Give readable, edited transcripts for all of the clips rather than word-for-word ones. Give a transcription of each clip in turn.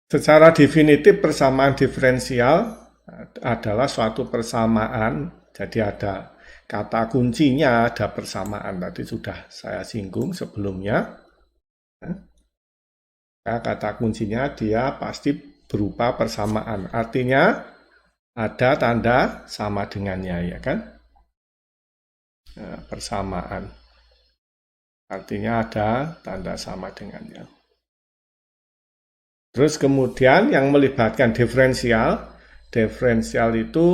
Secara definitif persamaan diferensial adalah suatu persamaan, jadi ada kata kuncinya, ada persamaan. Tadi sudah saya singgung sebelumnya. Ya, kata kuncinya dia pasti berupa persamaan. Artinya ada tanda sama dengannya, ya kan? Nah, persamaan. Artinya ada tanda sama dengannya. Terus kemudian yang melibatkan diferensial itu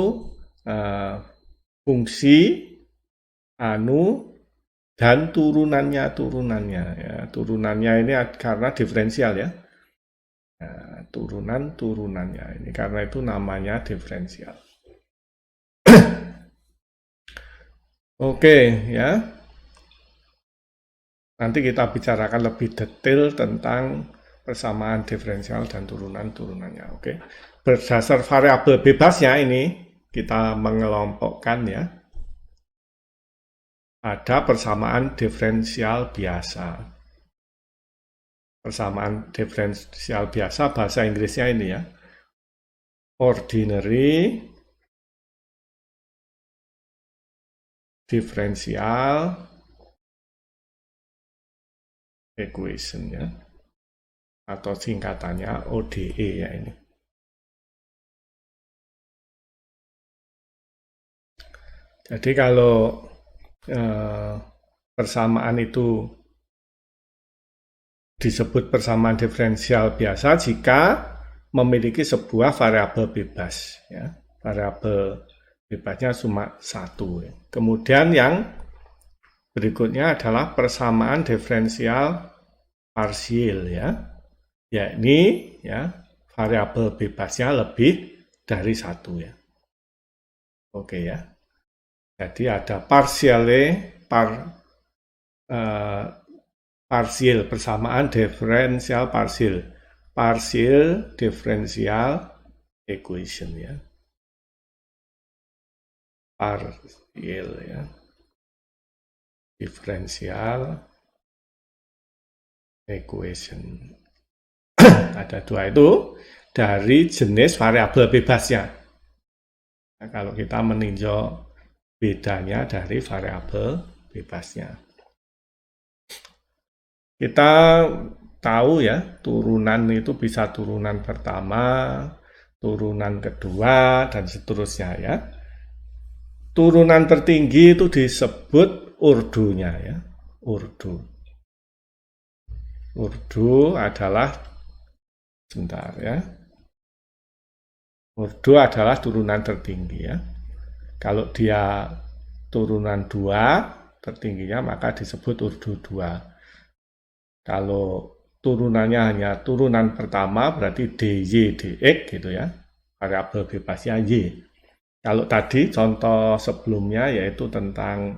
fungsi, dan turunannya. Ya. Turunannya ini karena diferensial ya. Nah, turunannya ini karena itu namanya diferensial. Oke ya. Nanti kita bicarakan lebih detail tentang persamaan diferensial dan turunannya. Oke. Berdasar variabel bebasnya ini kita mengelompokkan ya. Ada persamaan diferensial biasa. Persamaan diferensial biasa bahasa Inggrisnya ini ya. Ordinary differential equation ya. Atau singkatannya ODE ya ini. Jadi kalau persamaan itu disebut persamaan diferensial biasa jika memiliki sebuah variabel bebas ya. Variabel bebasnya cuma satu ya. Kemudian yang berikutnya adalah persamaan diferensial parsial ya. Yakni ya variabel bebasnya lebih dari satu ya. Oke ya. Jadi ada parsial persamaan diferensial parsial differential equation ya. Parsial ya. Differential equation. Ada dua itu dari jenis variabel bebasnya. Nah, kalau kita meninjau bedanya dari variabel bebasnya. Kita tahu ya, turunan itu bisa turunan pertama, turunan kedua, dan seterusnya ya. Turunan tertinggi itu disebut urdunya ya, urdu. Urdu adalah, sebentar ya, urdu adalah turunan tertinggi ya. Kalau dia turunan 2 tertingginya maka disebut urdu 2. Kalau turunannya hanya turunan pertama berarti dy dx gitu ya. Variabel bebasnya y. Kalau tadi contoh sebelumnya yaitu tentang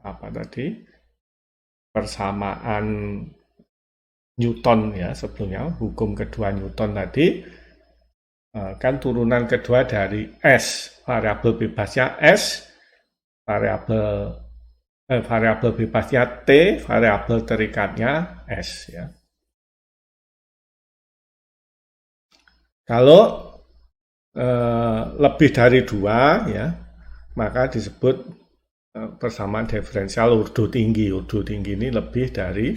apa tadi? Persamaan Newton ya sebelumnya, hukum kedua Newton tadi kan turunan kedua dari S, variabel bebasnya S, variabel bebasnya T, variabel terikatnya S ya. Kalau lebih dari 2 ya, maka disebut persamaan diferensial urdu tinggi. Urdu tinggi ini lebih dari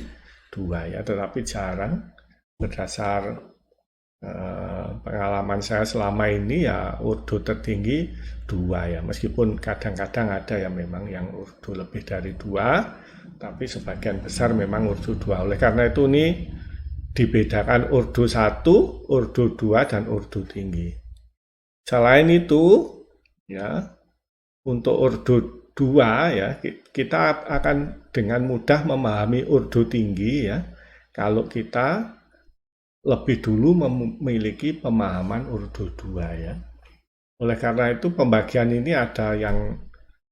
2 ya, tetapi jarang. Berdasar pengalaman saya selama ini ya urdu tertinggi 2 ya, meskipun kadang-kadang ada yang memang yang urdu lebih dari 2, tapi sebagian besar memang urdu 2. Oleh karena itu ini dibedakan urdu 1, urdu 2, dan urdu tinggi. Selain itu ya, untuk urdu 2 ya, kita akan dengan mudah memahami urdu tinggi ya kalau kita lebih dulu memiliki pemahaman urdu 2 ya. Oleh karena itu pembagian ini ada yang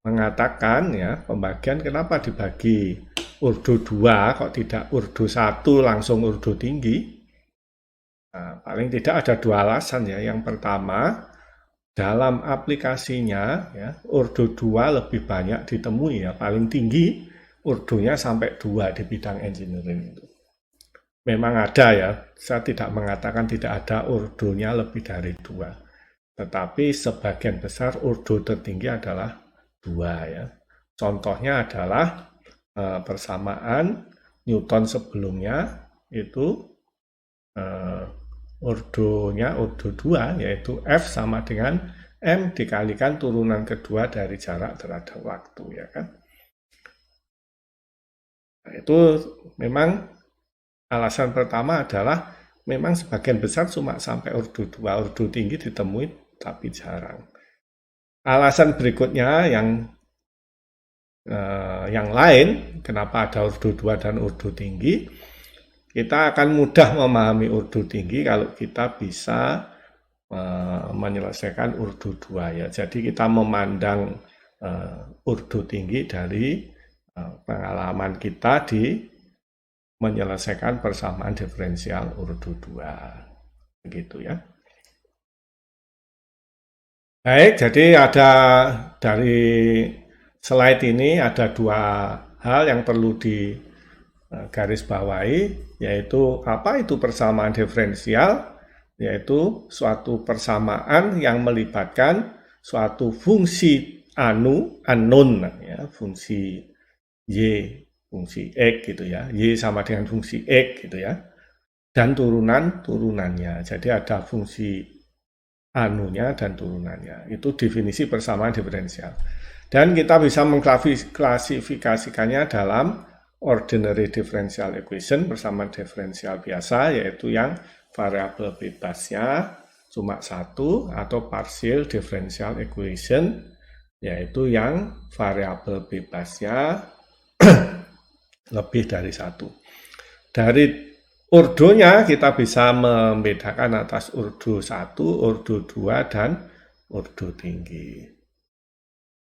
mengatakan ya, pembagian kenapa dibagi urdu 2 kok tidak urdu 1 langsung urdu tinggi. Nah, paling tidak ada 2 alasan ya. Yang pertama, dalam aplikasinya ya, urdu 2 lebih banyak ditemui ya, paling tinggi urdunya sampai 2 di bidang engineering itu. memang ada ya, saya tidak mengatakan tidak ada ordonya lebih dari 2. Tetapi sebagian besar ordo tertinggi adalah 2 ya. Contohnya adalah persamaan Newton sebelumnya itu ordonya ordo 2, yaitu F sama dengan M dikalikan turunan kedua dari jarak terhadap waktu, ya kan. Nah, itu memang alasan pertama adalah memang sebagian besar cuma sampai ordo 2, ordo tinggi ditemui tapi jarang. Alasan berikutnya yang lain, kenapa ada ordo 2 dan ordo tinggi, kita akan mudah memahami ordo tinggi kalau kita bisa menyelesaikan ordo 2 ya. Jadi kita memandang ordo tinggi dari pengalaman kita di menyelesaikan persamaan diferensial ordo 2. Begitu ya. Baik, jadi ada dari slide ini ada 2 hal yang perlu digarisbawahi, yaitu apa itu persamaan diferensial, yaitu suatu persamaan yang melibatkan suatu fungsi unknown ya, fungsi y, fungsi x gitu ya, y sama dengan fungsi x gitu ya, dan turunannya. Jadi ada fungsi anunya dan turunannya. Itu definisi persamaan diferensial. Dan kita bisa mengklasifikasikannya dalam ordinary differential equation, persamaan diferensial biasa, yaitu yang variabel bebasnya cuma 1, atau partial differential equation, yaitu yang variabel bebasnya lebih dari 1. Dari ordonya kita bisa membedakan atas ordo 1, ordo 2, dan ordo tinggi.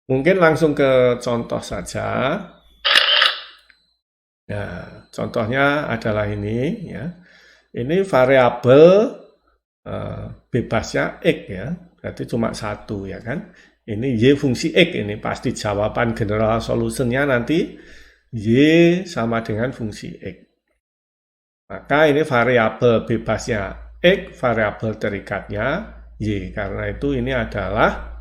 Mungkin langsung ke contoh saja. Nah, contohnya adalah ini ya. Ini variabel bebasnya x ya, berarti cuma 1 ya kan. Ini y fungsi x, ini pasti jawaban general solutionnya nanti y sama dengan fungsi x. Maka ini variabel bebasnya x, variabel terikatnya y. Karena itu ini adalah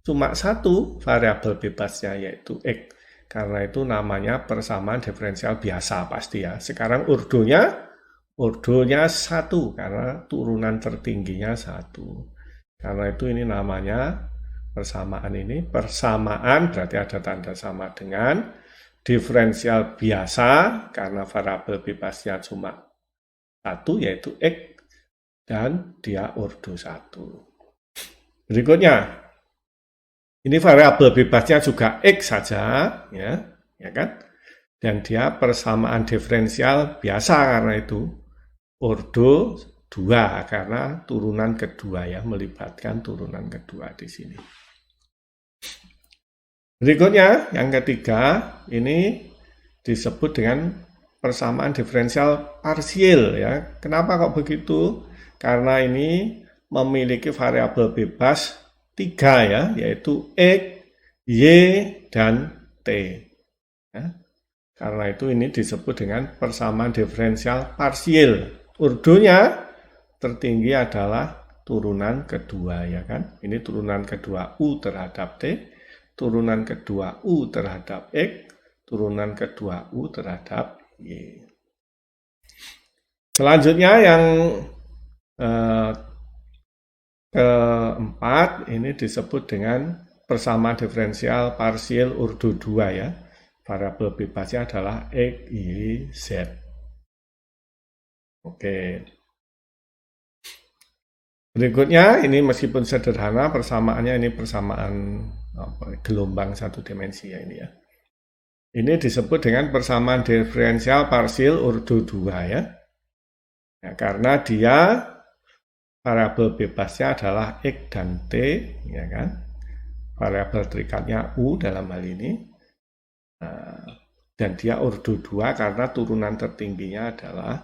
cuma 1 variabel bebasnya, yaitu x. Karena itu namanya persamaan diferensial biasa pasti ya. Sekarang ordonya 1 karena turunan tertingginya 1. Karena itu ini namanya persamaan ini. Persamaan berarti ada tanda sama dengan diferensial biasa karena variabel bebasnya cuma 1 yaitu x dan dia ordo 1. Berikutnya, ini variabel bebasnya juga x saja ya kan? Dan dia persamaan diferensial biasa karena itu ordo 2 karena turunan kedua ya, melibatkan turunan kedua di sini. Berikutnya, yang ketiga, ini disebut dengan persamaan diferensial parsial ya. Kenapa kok begitu? Karena ini memiliki variabel bebas 3 ya, yaitu x, y, dan t. Ya. Karena itu ini disebut dengan persamaan diferensial parsial. Ordonya tertinggi adalah turunan kedua ya kan. Ini turunan kedua u terhadap t, turunan kedua u terhadap x, turunan kedua u terhadap y. Selanjutnya yang keempat ini disebut dengan persamaan diferensial parsial ordo 2 ya. Variabel bebasnya adalah x, y, z. Oke. Berikutnya ini meskipun sederhana persamaannya ini persamaan gelombang satu dimensi ya ini ya. Ini disebut dengan persamaan diferensial parsial ordo 2 ya. Ya, karena dia variabel bebasnya adalah x dan t ya kan. Variabel terikatnya u dalam hal ini. Dan dia ordo 2 karena turunan tertingginya adalah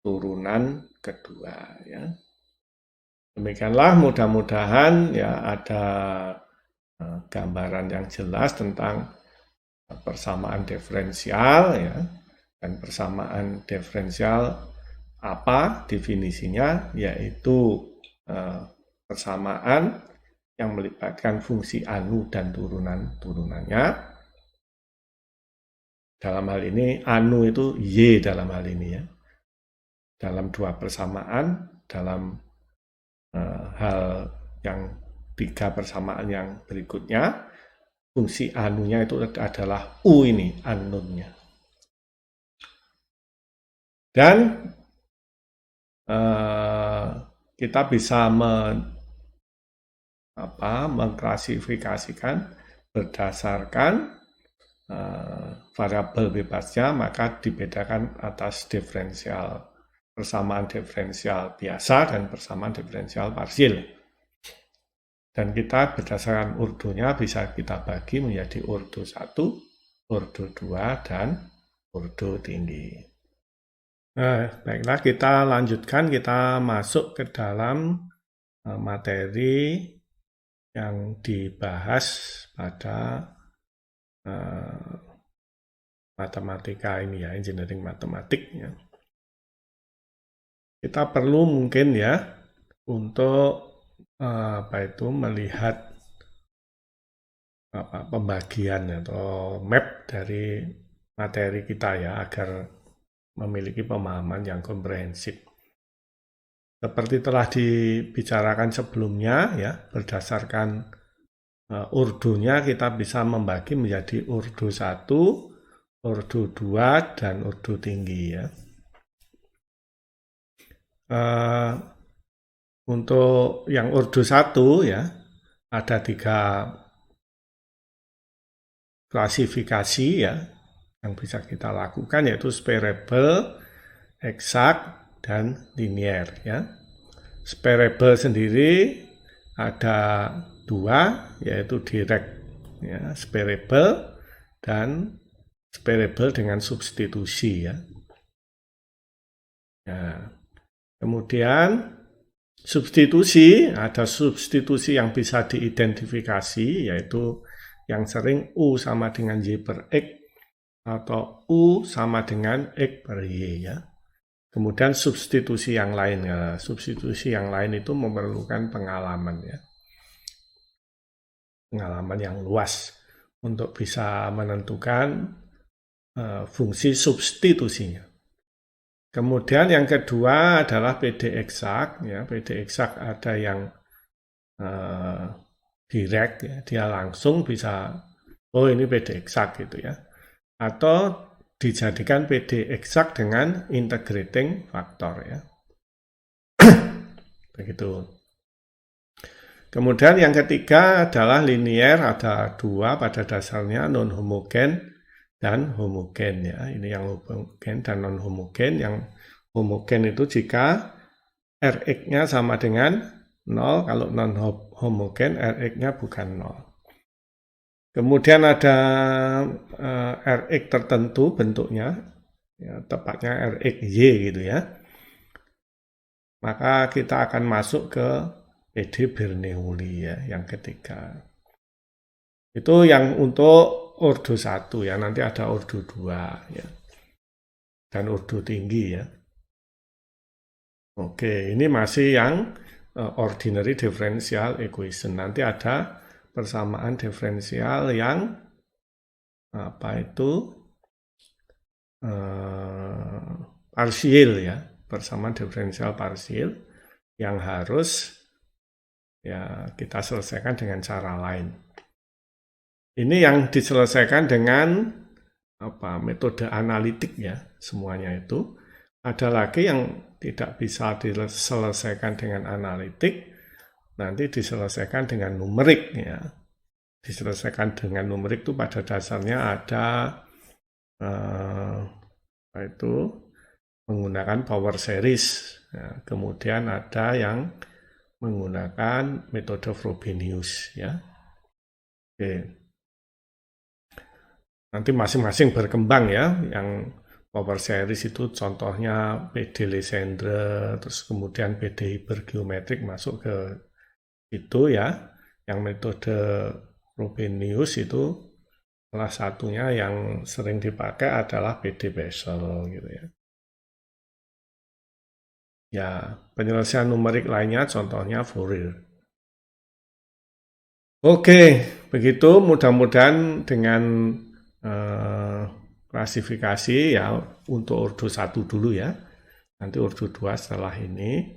turunan kedua ya. Demikianlah mudah-mudahan ya ada gambaran yang jelas tentang persamaan diferensial ya. Dan persamaan diferensial apa definisinya? Yaitu persamaan yang melibatkan fungsi anu dan turunan-turunannya. Dalam hal ini anu itu Y dalam hal ini ya. Dalam dua persamaan, dalam hal yang tiga persamaan yang berikutnya, fungsi anunya itu adalah U ini, unknown-nya. Dan kita bisa mengklasifikasikan berdasarkan variabel bebasnya, maka dibedakan atas diferensial, persamaan diferensial biasa dan persamaan diferensial parsial. Dan kita berdasarkan urdunya bisa kita bagi menjadi urdu 1, urdu 2, dan urdu tinggi. Nah, baiklah kita lanjutkan, kita masuk ke dalam materi yang dibahas pada matematika ini ya, engineering matematik ya. Kita perlu mungkin ya untuk melihat pembagian atau map dari materi kita ya, agar memiliki pemahaman yang komprehensif. Seperti telah dibicarakan sebelumnya ya, berdasarkan urdunya kita bisa membagi menjadi urdu 1, urdu 2, dan urdu tinggi ya. Untuk yang urdu 1 ya, ada 3 klasifikasi ya yang bisa kita lakukan, yaitu separable, eksak, dan linear ya. Separable sendiri ada 2, yaitu direct ya, separable, dan separable dengan substitusi ya. Nah, kemudian substitusi, ada substitusi yang bisa diidentifikasi, yaitu yang sering U sama dengan Y per X, atau U sama dengan X per Y ya. Kemudian substitusi yang lain ya, substitusi yang lain itu memerlukan pengalaman ya, pengalaman yang luas untuk bisa menentukan fungsi substitusinya. Kemudian yang kedua adalah PD eksak ya, PD eksak ada yang direct ya, dia langsung bisa, oh ini PD eksak gitu ya, atau dijadikan PD eksak dengan integrating factor ya. Begitu. Kemudian yang ketiga adalah linear, ada 2 pada dasarnya, non homogen dan homogen ya. Ini yang homogen dan non homogen. Yang homogen itu jika Rx-nya sama dengan 0, kalau non homogen Rx-nya bukan 0. Kemudian ada Rx tertentu bentuknya, ya, tepatnya Rxy gitu ya. Maka kita akan masuk ke PD Bernoulli ya, yang ketiga. Itu yang untuk urdu 1 ya, nanti ada urdu 2 ya. Dan urdu tinggi ya. Oke, ini masih yang ordinary differential equation. Nanti ada persamaan diferensial yang parsial ya, persamaan diferensial parsial yang harus ya kita selesaikan dengan cara lain. Ini yang diselesaikan dengan metode analitik ya, semuanya itu. Ada lagi yang tidak bisa diselesaikan dengan analitik, nanti diselesaikan dengan numerik ya. Diselesaikan dengan numerik itu pada dasarnya ada menggunakan power series. Ya, kemudian ada yang menggunakan metode Frobenius ya. Oke. Nanti masing-masing berkembang ya. Yang power series itu contohnya PD Legendre, terus kemudian PD hipergeometrik masuk ke itu ya. Yang metode Frobenius itu Salah satunya yang sering dipakai adalah PD Basel gitu ya. Ya, penyelesaian numerik lainnya contohnya Fourier. Oke, begitu mudah-mudahan dengan klasifikasi ya untuk ordo 1 dulu ya. Nanti ordo 2 setelah ini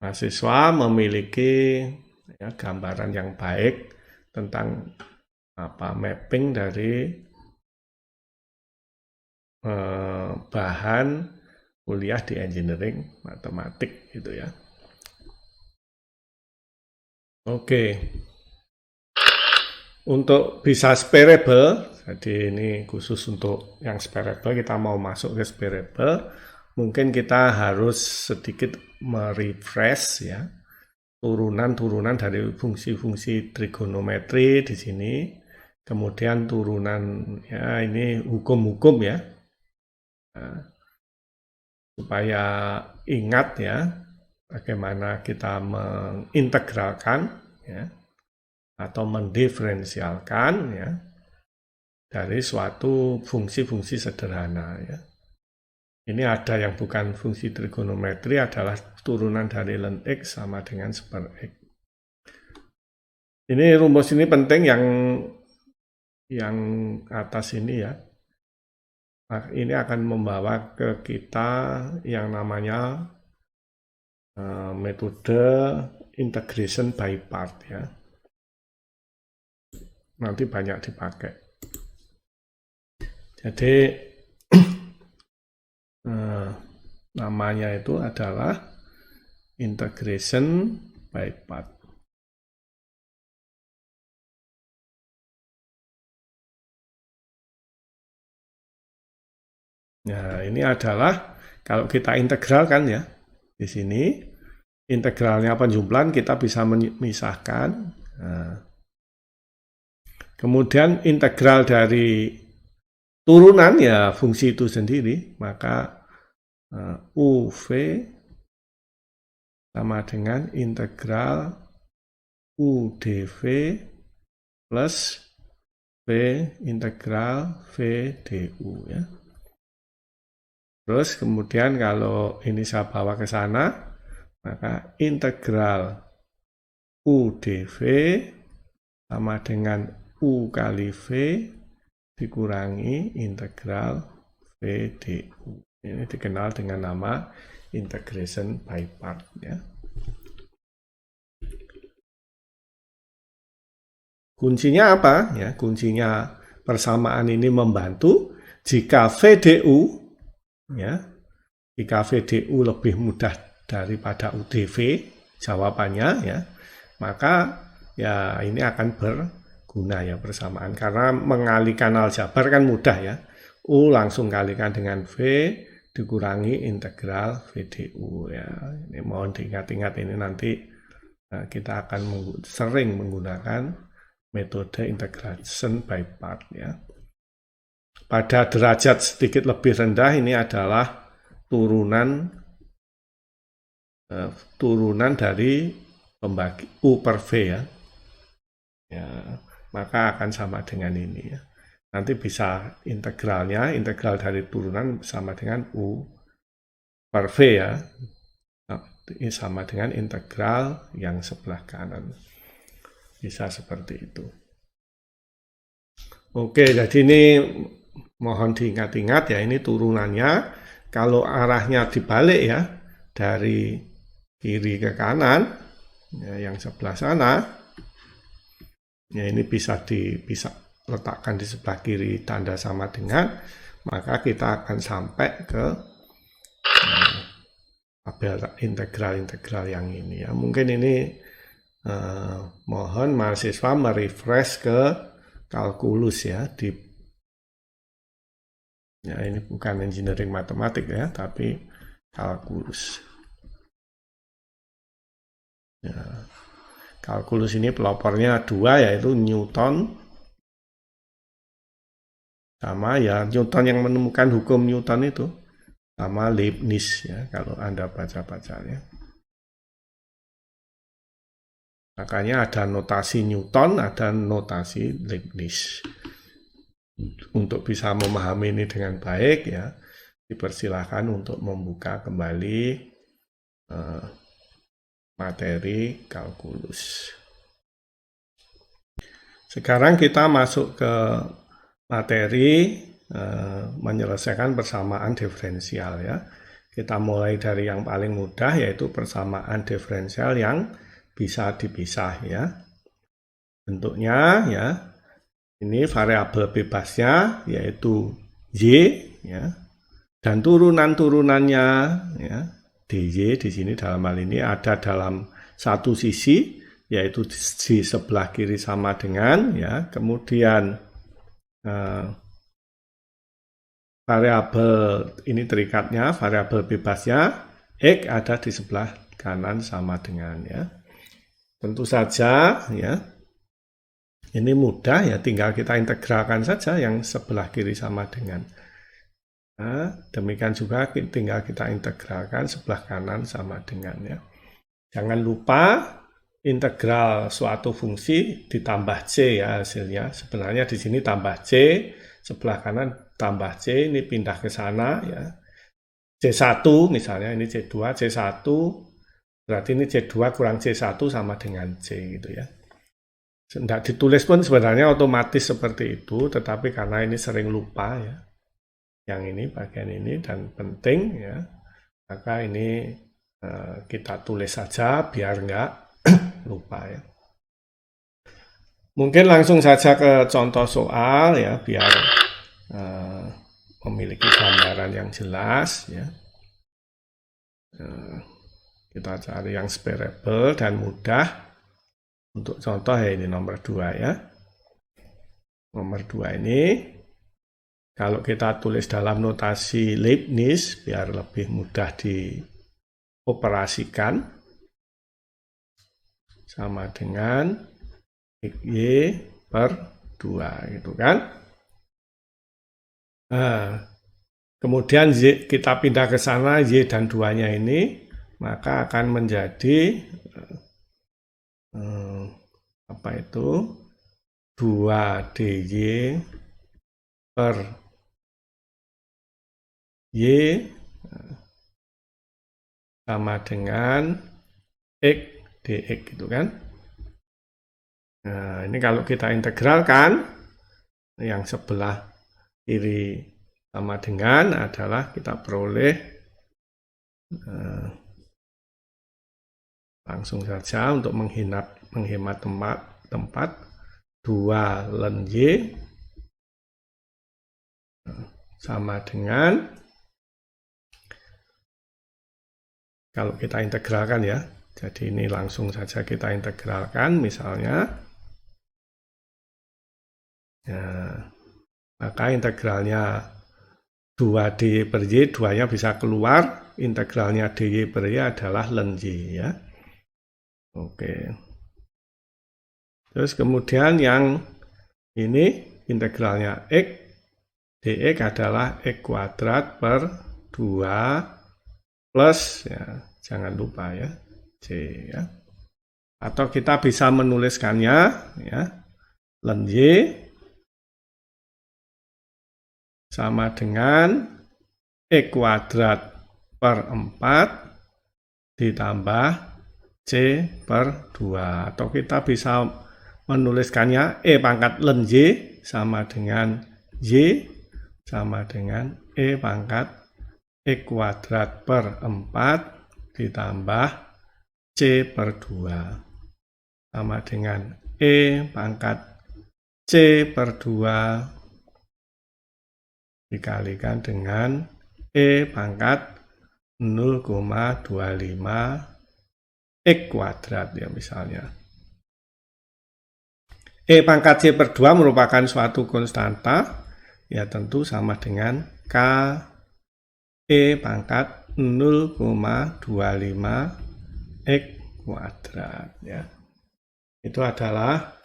mahasiswa memiliki ya, gambaran yang baik tentang mapping dari bahan kuliah di engineering matematik gitu ya. Oke. Untuk bisa sparable, jadi ini khusus untuk yang sparable, kita mau masuk ke sparable, mungkin kita harus sedikit merefresh ya, turunan-turunan dari fungsi-fungsi trigonometri di sini, kemudian turunan ya ini hukum-hukum ya, nah, supaya ingat ya bagaimana kita mengintegralkan ya atau mendiferensialkan ya dari suatu fungsi-fungsi sederhana ya. Ini ada yang bukan fungsi trigonometri adalah turunan dari ln X sama dengan super X. Ini rumus ini penting yang atas ini ya. Nah, ini akan membawa ke kita yang namanya metode integration by part ya. Nanti banyak dipakai. Jadi namanya itu adalah integration by part. Nah, ini adalah kalau kita integralkan ya, di sini integralnya penjumlahan kita bisa memisahkan. Nah, kemudian integral dari turunan ya fungsi itu sendiri, maka UV sama dengan integral UdV plus V integral VdU ya. Terus kemudian kalau ini saya bawa ke sana, maka integral UdV sama dengan U kali V dikurangi integral VdU. Ini dikenal dengan nama integration by part ya. Kuncinya apa? Ya, kuncinya persamaan ini membantu jika VdU ya, jika VdU lebih mudah daripada UdV jawabannya ya, maka ya ini akan berguna ya persamaan karena mengalihkan aljabar kan mudah ya. U langsung kalikan dengan V dikurangi integral VdU ya. Ini mohon diingat-ingat ini nanti kita akan sering menggunakan metode integration by part ya. Pada derajat sedikit lebih rendah ini adalah turunan dari pembagi U per V ya. Ya, maka akan sama dengan ini ya. Nanti bisa integralnya, integral dari turunan sama dengan U per V ya. Nah, ini sama dengan integral yang sebelah kanan. Bisa seperti itu. Oke, jadi ini mohon diingat-ingat ya, ini turunannya. Kalau arahnya dibalik ya, dari kiri ke kanan, ya, yang sebelah sana, ya ini bisa letakkan di sebelah kiri tanda sama dengan, maka kita akan sampai ke tabel integral-integral yang ini ya. Mungkin ini mohon mahasiswa merefresh ke kalkulus ya ya ini bukan engineering matematik ya, tapi kalkulus. Ya. Kalkulus ini pelopornya 2 yaitu Newton sama ya Newton yang menemukan hukum Newton itu sama Leibniz ya kalau Anda baca-baca ya. Makanya ada notasi Newton, ada notasi Leibniz. Untuk bisa memahami ini dengan baik ya, dipersilahkan untuk membuka kembali materi kalkulus. Sekarang kita masuk ke materi menyelesaikan persamaan diferensial ya. Kita mulai dari yang paling mudah, yaitu persamaan diferensial yang bisa dipisah ya. Bentuknya ya, ini variabel bebasnya yaitu y ya, dan turunan-turunannya ya, dy di sini dalam hal ini ada dalam satu sisi, yaitu di sebelah kiri sama dengan ya, kemudian variabel ini terikatnya, variabel bebasnya x ada di sebelah kanan sama dengan ya. Tentu saja ya, ini mudah ya, tinggal kita integralkan saja yang sebelah kiri sama dengan. Nah, demikian juga tinggal kita integralkan sebelah kanan sama dengan ya. Jangan lupa integral suatu fungsi ditambah c ya hasilnya. Sebenarnya di sini tambah c, sebelah kanan tambah c, ini pindah ke sana ya. C1 misalnya, ini C2, C1, berarti ini C2 kurang C1 sama dengan C gitu ya. Tidak ditulis pun sebenarnya otomatis seperti itu, tetapi karena ini sering lupa ya, yang ini bagian ini dan penting ya, maka ini kita tulis saja biar nggak lupa ya. Mungkin langsung saja ke contoh soal ya, biar memiliki gambaran yang jelas ya. Kita cari yang separable dan mudah. Untuk contoh ya, ini nomor 2 ya. Nomor 2 ini kalau kita tulis dalam notasi Leibniz biar lebih mudah dioperasikan, sama dengan XY per 2 gitu kan. Nah, kemudian Y, kita pindah ke sana, Y dan 2-nya ini, maka akan menjadi apa itu 2 dy per y sama dengan x dx gitu kan. Nah, ini kalau kita integralkan, yang sebelah kiri sama dengan adalah kita peroleh langsung saja untuk menghemat tempat 2 ln y sama dengan, kalau kita integralkan ya, jadi ini langsung saja kita integralkan misalnya ya, maka integralnya 2 dy per y, 2-nya bisa keluar, integralnya dy per y adalah ln y ya. Oke. Terus kemudian yang ini integralnya x dx adalah x kuadrat per 2 plus ya, jangan lupa ya, c ya. Atau kita bisa menuliskannya ya, ln y sama dengan x kuadrat per 4 ditambah c per 2. Atau kita bisa menuliskannya e pangkat ln y sama dengan y sama dengan e pangkat x kuadrat per 4 ditambah c per 2 sama dengan e pangkat c per 2 dikalikan dengan e pangkat 0,25 x kuadrat ya misalnya. E pangkat c per 2 merupakan suatu konstanta, ya tentu sama dengan k e pangkat 0,25 x kuadrat ya. Itu adalah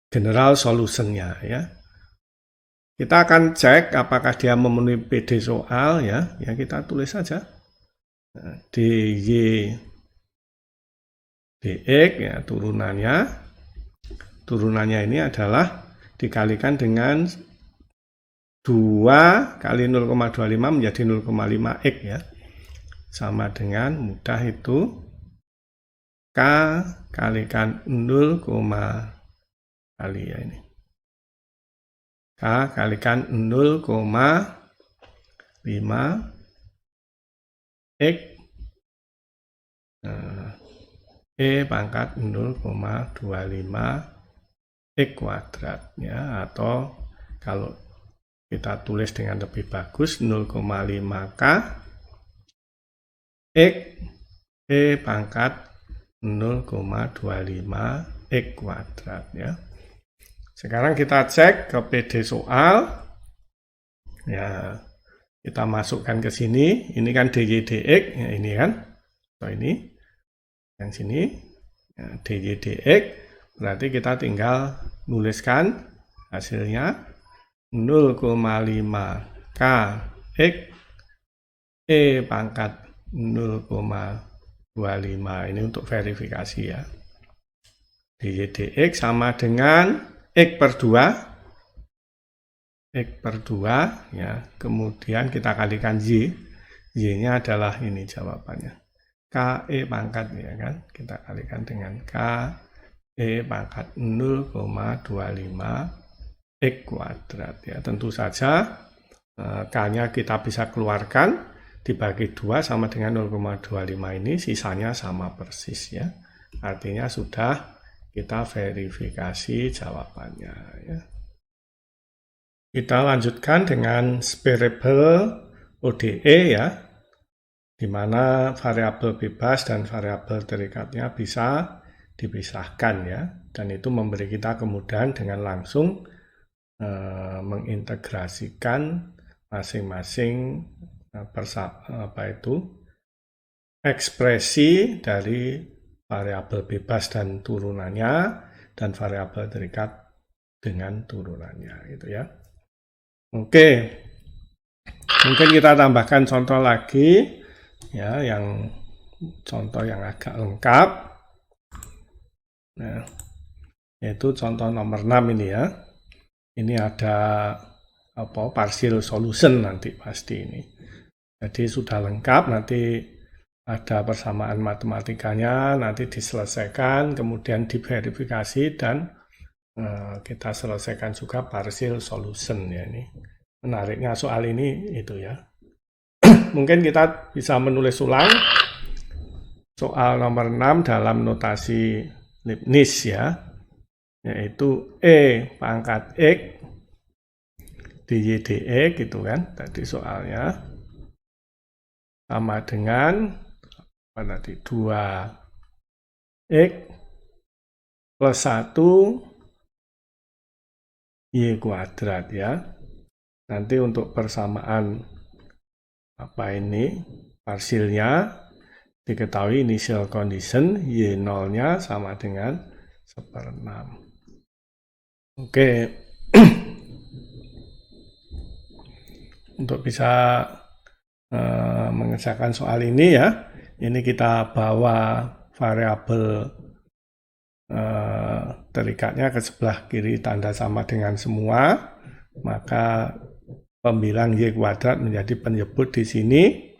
general solutionnya ya. Kita akan cek apakah dia memenuhi PD soal ya. Ya kita tulis saja. dy dx ya, turunannya ini adalah dikalikan dengan 2 kali 0,25 menjadi 0,5x ya, sama dengan mudah itu K kalikan 0, kali ya ini. K kalikan 0,5 X E pangkat 0,25 X kuadrat ya, atau kalau kita tulis dengan lebih bagus 0,5K X E pangkat 0,25 X kuadrat ya. Sekarang kita cek ke PD soal ya, kita masukkan ke sini, ini kan dy dx ya, ini kan atau ini yang sini ya, dy dx, berarti kita tinggal nuliskan hasilnya 0,5 K X E pangkat 0,25, ini untuk verifikasi ya. dy dx sama dengan X per 2 ya, kemudian kita kalikan Y-nya adalah ini jawabannya, KE pangkat ya kan, kita kalikan dengan KE pangkat 0,25 X kuadrat ya. Tentu saja K-nya kita bisa keluarkan, dibagi 2 sama dengan 0,25 ini, sisanya sama persis ya, artinya sudah kita verifikasi jawabannya ya. Kita lanjutkan dengan variable ODE ya, di mana variabel bebas dan variabel terikatnya bisa dipisahkan ya, dan itu memberi kita kemudahan dengan langsung mengintegrasikan masing-masing ekspresi dari variabel bebas dan turunannya, dan variabel terikat dengan turunannya gitu ya. Oke, mungkin kita tambahkan contoh lagi ya, yang contoh yang agak lengkap. Nah, yaitu contoh nomor 6 ini ya. Ini ada partial solution nanti pasti ini. Jadi sudah lengkap, nanti ada persamaan matematikanya, nanti diselesaikan, kemudian diverifikasi, dan kita selesaikan juga partial solution ya. Ini menariknya soal ini itu ya. Mungkin kita bisa menulis ulang soal nomor 6 dalam notasi Leibniz ya, yaitu E pangkat X dy dx gitu kan, tadi soalnya sama dengan nanti 2x plus 1 y kuadrat ya. Nanti untuk persamaan ini parsialnya diketahui initial condition y0-nya sama dengan 1/6. Oke. Untuk bisa mengerjakan soal ini ya, ini kita bawa variabel terikatnya ke sebelah kiri tanda sama dengan semua, maka pembilang y kuadrat menjadi penyebut di sini,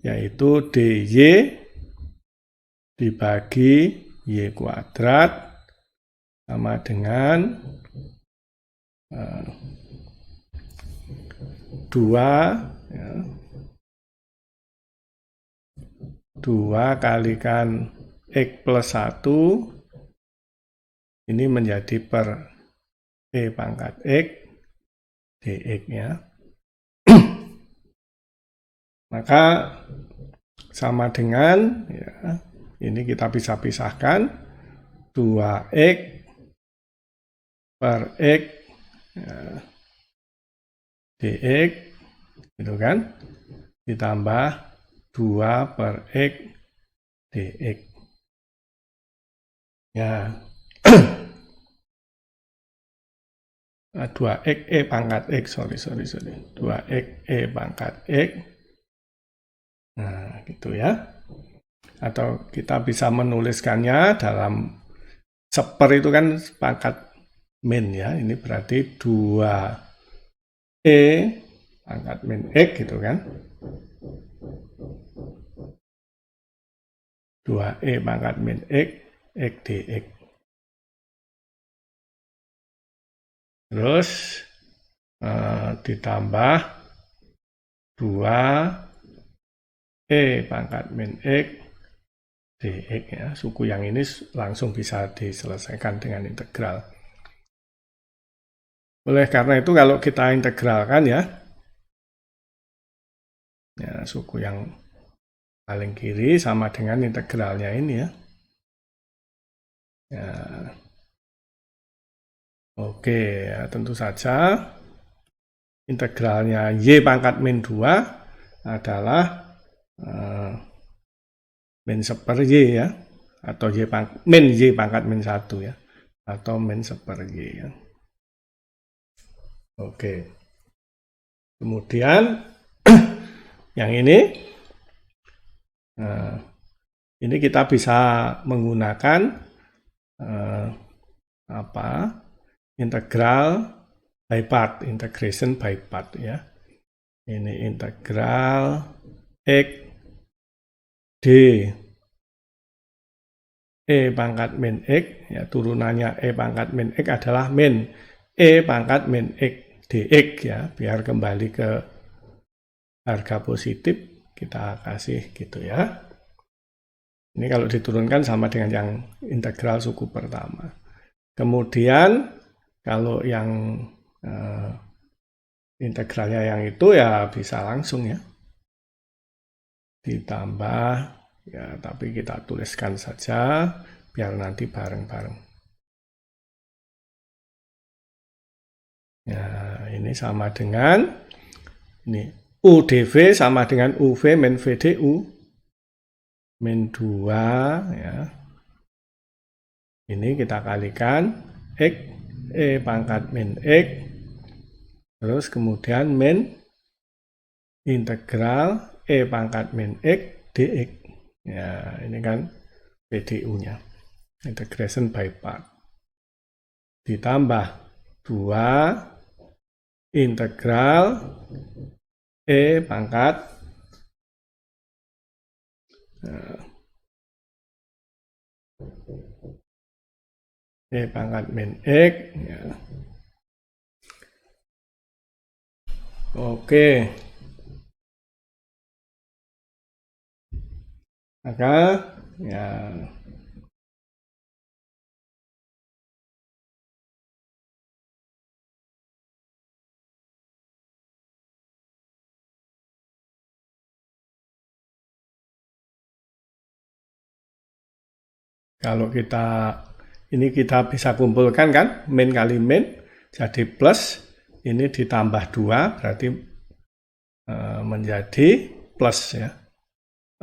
yaitu dy dibagi y kuadrat sama dengan 2 ya, 2 kalikan X plus 1 ini menjadi per E pangkat X dx ya. Maka sama dengan ya, ini kita bisa pisahkan 2x per x ya, dx gitu kan, ditambah 2 per x dx ya. 2x e pangkat x, sorry 2x e pangkat x, nah gitu ya. Atau kita bisa menuliskannya dalam seper itu kan pangkat min ya. Ini berarti 2E pangkat min X gitu kan. 2E pangkat min X, X dx. Terus ditambah 2E pangkat min X dx ya. Suku yang ini langsung bisa diselesaikan dengan integral. Oleh karena itu kalau kita integralkan ya suku yang paling kiri sama dengan integralnya ini ya. Oke, ya, tentu saja integralnya y pangkat min 2 adalah min seper y ya, atau min y pangkat min 1 ya, atau min seper y ya. Oke, kemudian yang ini kita bisa menggunakan integral by part, integration by part ya. Ini integral x d e pangkat min x ya, turunannya e pangkat min x adalah min e pangkat min x dx ya, biar kembali ke harga positif kita kasih gitu ya. Ini kalau diturunkan sama dengan yang integral suku pertama. Kemudian kalau yang integralnya yang itu ya bisa langsung ya. Ditambah ya, tapi kita tuliskan saja biar nanti bareng-bareng. Ya, ini sama dengan ini UDV sama dengan UV min VDU min 2 ya. Ini kita kalikan X E pangkat min X terus kemudian min integral E pangkat min X dx. Ya, ini kan PDU-nya. Integration by part. Ditambah 2 integral E pangkat E pangkat min X ya. Oke, maka ya kalau ini kita bisa kumpulkan kan, min kali min jadi plus, ini ditambah 2 berarti menjadi plus ya.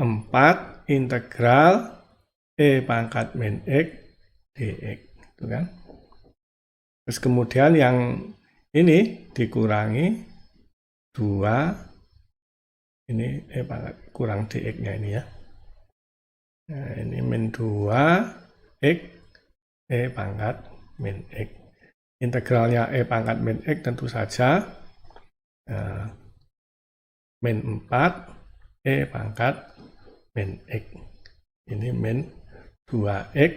4 integral E pangkat min X dx itu kan. Terus kemudian yang ini dikurangi 2 ini E pangkat kurang dx-nya ini ya. Nah, ini min 2 X E pangkat min X. Integralnya E pangkat min X tentu saja min 4 E pangkat min X. Ini min 2X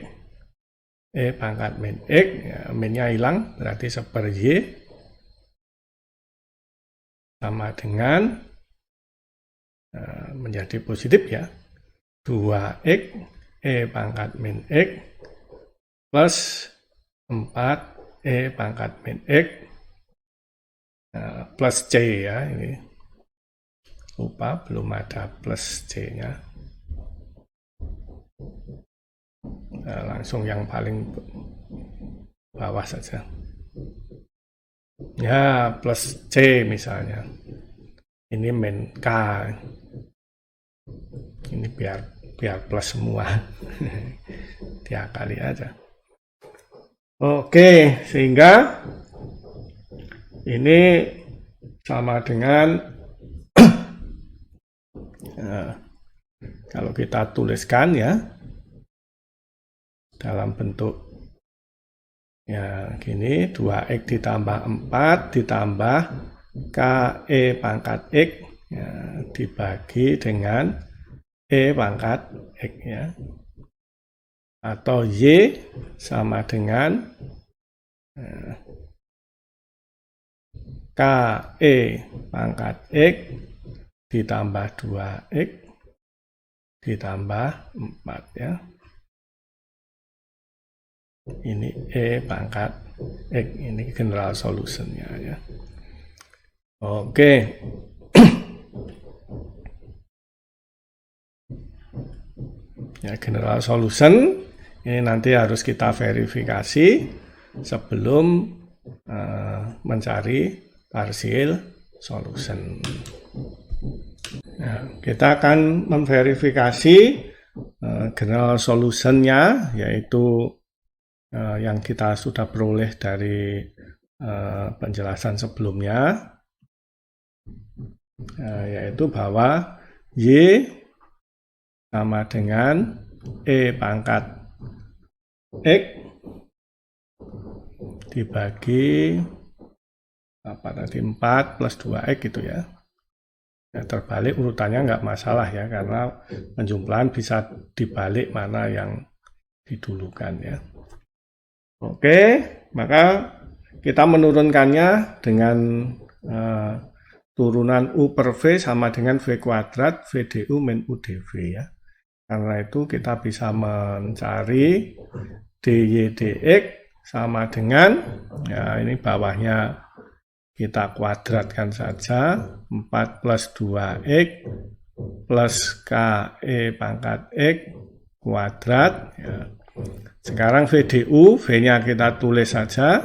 E pangkat min X. Ya, minnya hilang berarti seper Y sama dengan menjadi positif ya. 2X E pangkat min X plus 4 E pangkat min X plus C ya. Ini lupa belum ada plus C-nya. Langsung yang paling bawah saja. Ya, plus C misalnya. Ini min K. Ini biar plus semua. Diakali aja. Oke, sehingga ini sama dengan Kalau kita tuliskan ya, dalam bentuk ya gini, 2x ditambah 4 ditambah KE pangkat X ya, dibagi dengan E pangkat X ya. Atau Y sama dengan KE pangkat X ditambah 2x ditambah 4 ya. Ini E pangkat X, ini general solutionnya ya. Oke. Ya, general solution ini nanti harus kita verifikasi sebelum mencari partial solution. Nah, kita akan memverifikasi general solution-nya, yaitu yang kita sudah peroleh dari penjelasan sebelumnya, yaitu bahwa Y sama dengan E pangkat X dibagi apa tadi 4 plus 2x gitu ya. Ya, terbalik urutannya nggak masalah ya, karena penjumlahan bisa dibalik mana yang didulukan ya. Oke, maka kita menurunkannya dengan turunan U per V sama dengan V kuadrat VDU min UDV ya. Karena itu kita bisa mencari DY dx sama dengan, ya ini bawahnya kita kuadratkan saja, 4 plus 2x plus KE pangkat X kuadrat. Ya. Sekarang VDU, V-nya kita tulis saja,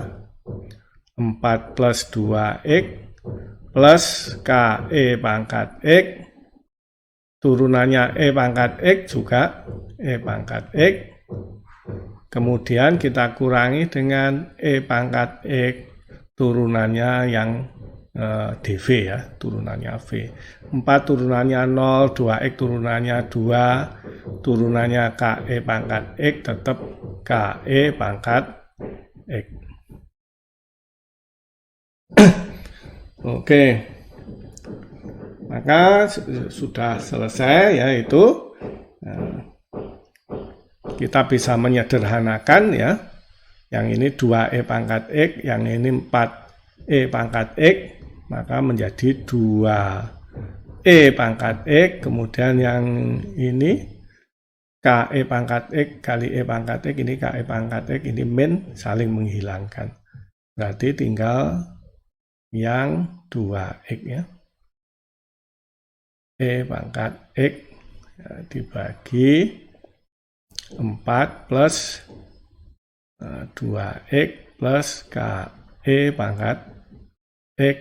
4 plus 2x plus KE pangkat X, turunannya E pangkat X juga E pangkat X, kemudian kita kurangi dengan E pangkat X, turunannya yang dV ya, turunannya V. 4 turunannya 0, 2x turunannya 2, turunannya KE pangkat X tetap KE pangkat X. Oke, maka sudah selesai ya itu. Kita bisa menyederhanakan ya. Yang ini 2E pangkat X, yang ini 4E pangkat X, maka menjadi 2E pangkat X, kemudian yang ini KE pangkat X kali E pangkat X, ini KE pangkat X, ini min, saling menghilangkan. Berarti tinggal yang 2X ya. E pangkat X ya, dibagi 4 plus 2x plus KE pangkat X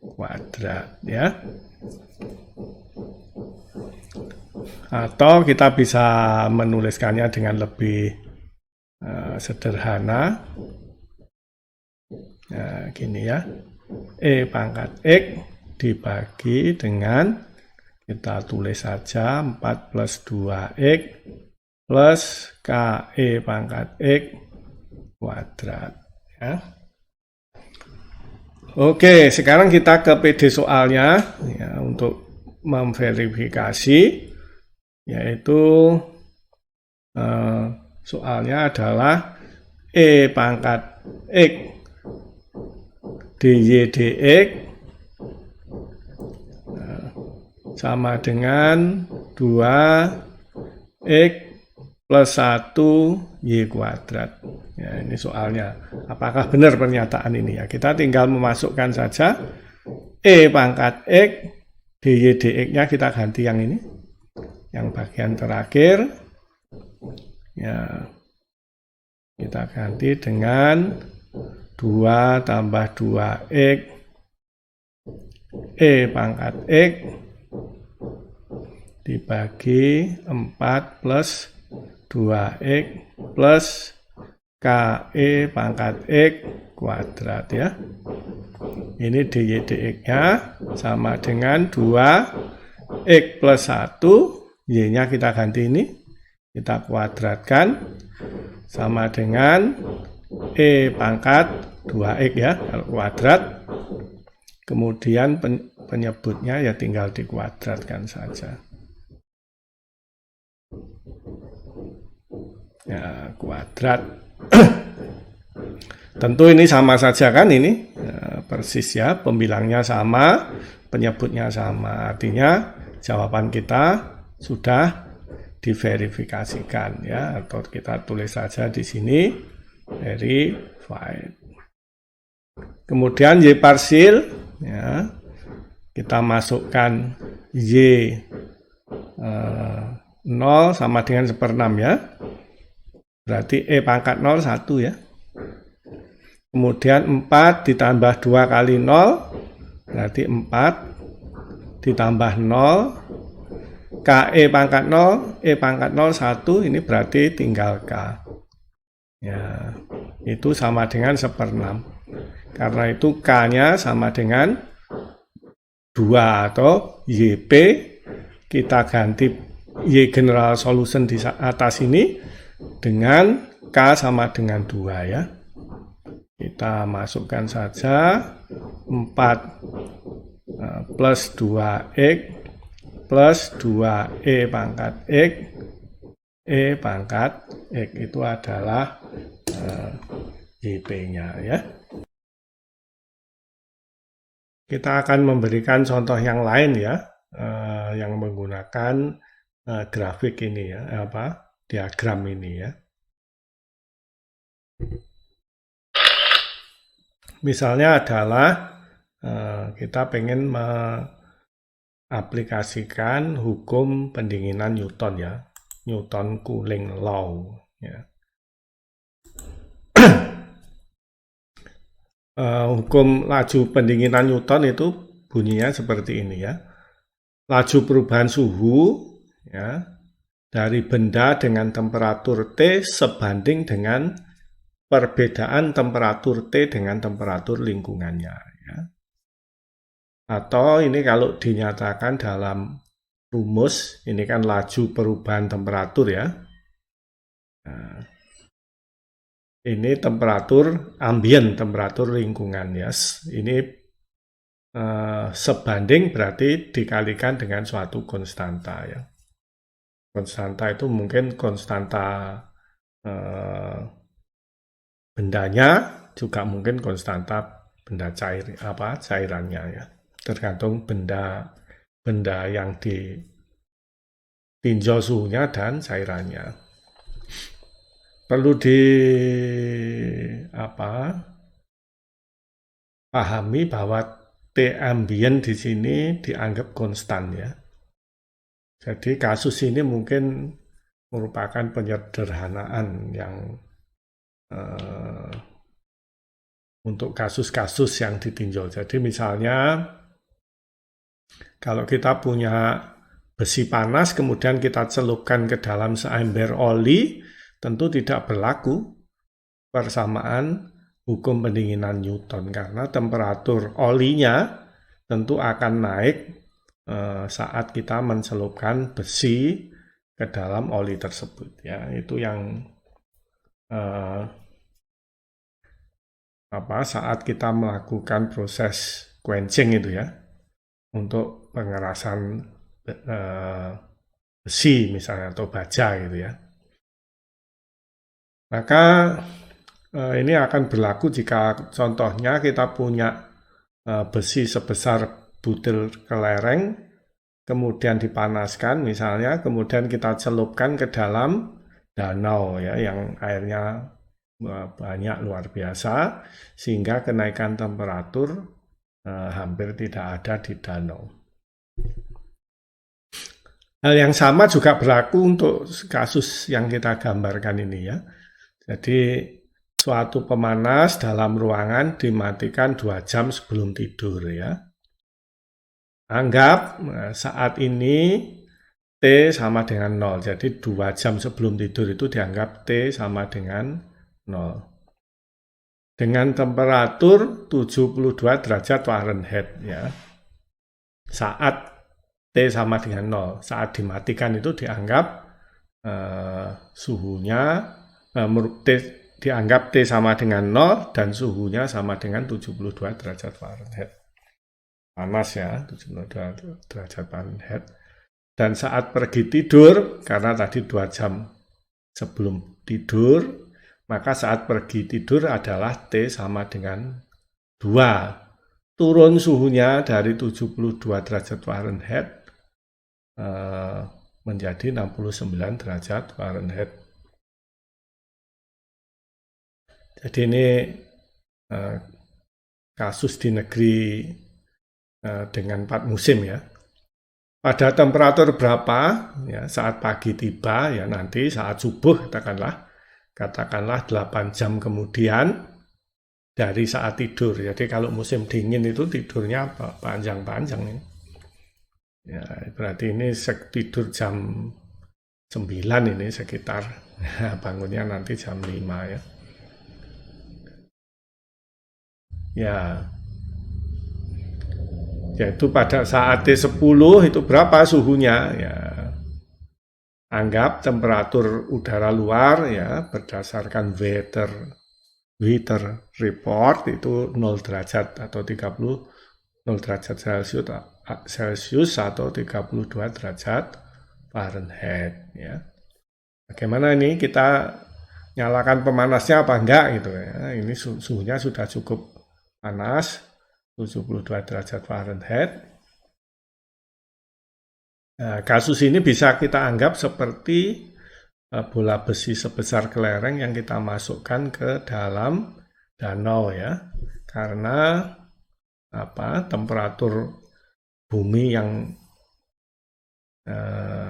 kuadrat ya. Atau kita bisa menuliskannya dengan lebih sederhana. Nah, gini ya. E pangkat X dibagi dengan, kita tulis saja 4 plus 2x plus KE pangkat X kuadrat ya. Oke, sekarang kita ke PD soalnya ya, untuk memverifikasi, yaitu soalnya adalah E pangkat X DY dx sama dengan 2x plus 1 Y kuadrat. Ya, ini soalnya. Apakah benar pernyataan ini ya? Kita tinggal memasukkan saja E pangkat X, DY dx-nya kita ganti yang ini. Yang bagian terakhir. Ya, kita ganti dengan 2 tambah 2x E pangkat X dibagi 4 plus 2x plus KE pangkat X kuadrat ya. Ini DY dx-nya sama dengan 2x plus 1 Y-nya kita ganti ini, kita kuadratkan sama dengan E pangkat 2X ya, kalau kuadrat. Kemudian penyebutnya ya tinggal dikuadratkan saja. Ya, kuadrat. Tentu ini sama saja kan ini, persis ya, pembilangnya sama, penyebutnya sama. Artinya jawaban kita sudah diverifikasikan ya, atau kita tulis saja di sini verified. Kemudian Y parsil ya, kita masukkan Y 0 sama dengan 1/6 ya, berarti E pangkat 0 1 ya. Kemudian 4 ditambah 2 kali 0 berarti 4 ditambah 0, KE pangkat 0, E pangkat 0 1, ini berarti tinggal K ya, itu sama dengan 1/6. Karena itu K-nya sama dengan 2 atau YP, kita ganti Y general solution di atas ini dengan K sama dengan 2 ya. Kita masukkan saja 4 plus 2X plus 2E pangkat X, E pangkat X itu adalah YP-nya ya. Kita akan memberikan contoh yang lain ya, yang menggunakan grafik ini ya, diagram ini ya. Misalnya adalah kita pengen mengaplikasikan hukum pendinginan Newton ya, Newton Cooling Law ya. Hukum laju pendinginan Newton itu bunyinya seperti ini ya. Laju perubahan suhu ya dari benda dengan temperatur T sebanding dengan perbedaan temperatur T dengan temperatur lingkungannya ya. Atau ini kalau dinyatakan dalam rumus, ini kan laju perubahan temperatur ya. Nah, ini temperatur ambien, temperatur lingkungan ya. Ini sebanding berarti dikalikan dengan suatu konstanta ya. Konstanta itu mungkin konstanta bendanya, juga mungkin konstanta benda cair cairannya ya. Tergantung benda yang ditinjau suhunya dan cairannya. Perlu pahami bahwa T ambien di sini dianggap konstan ya. Jadi kasus ini mungkin merupakan penyederhanaan yang untuk kasus-kasus yang ditinjau. Jadi misalnya kalau kita punya besi panas kemudian kita celupkan ke dalam seember oli, tentu tidak berlaku persamaan hukum pendinginan Newton karena temperatur olinya tentu akan naik saat kita mencelupkan besi ke dalam oli tersebut ya. Itu yang saat kita melakukan proses quenching itu ya, untuk pengerasan besi misalnya atau baja gitu ya. Maka ini akan berlaku jika contohnya kita punya besi sebesar butir kelereng, kemudian dipanaskan misalnya, kemudian kita celupkan ke dalam danau ya, yang airnya banyak luar biasa, sehingga kenaikan temperatur hampir tidak ada di danau. Hal yang sama juga berlaku untuk kasus yang kita gambarkan ini ya. Jadi suatu pemanas dalam ruangan dimatikan 2 jam sebelum tidur ya. Anggap saat ini T sama dengan 0. Jadi 2 jam sebelum tidur itu dianggap T sama dengan 0. Dengan temperatur 72 derajat Fahrenheit ya. Saat T sama dengan 0. Saat dimatikan itu dianggap suhunya dianggap T sama dengan 0 dan suhunya sama dengan 72 derajat Fahrenheit. Panas ya, 72 derajat Fahrenheit. Dan saat pergi tidur, karena tadi 2 jam sebelum tidur, maka saat pergi tidur adalah T sama dengan 2. Turun suhunya dari 72 derajat Fahrenheit menjadi 69 derajat Fahrenheit. Jadi ini kasus di negeri dengan 4 musim ya. Pada temperatur berapa ya saat pagi tiba ya nanti saat subuh katakanlah 8 jam kemudian dari saat tidur. Jadi kalau musim dingin itu tidurnya panjang-panjang nih. Ya, berarti ini tidur jam 9 ini sekitar bangunnya nanti jam 5 ya. Ya. Yaitu pada saat T10 itu berapa suhunya ya. Anggap temperatur udara luar ya berdasarkan weather report itu 0 derajat atau 0 derajat Celcius atau 32 derajat Fahrenheit ya. Bagaimana ini kita nyalakan pemanasnya apa enggak gitu ya. Ini suhunya sudah cukup panas 72 derajat Fahrenheit. Nah, kasus ini bisa kita anggap seperti bola besi sebesar kelereng yang kita masukkan ke dalam danau ya. Karena temperatur bumi yang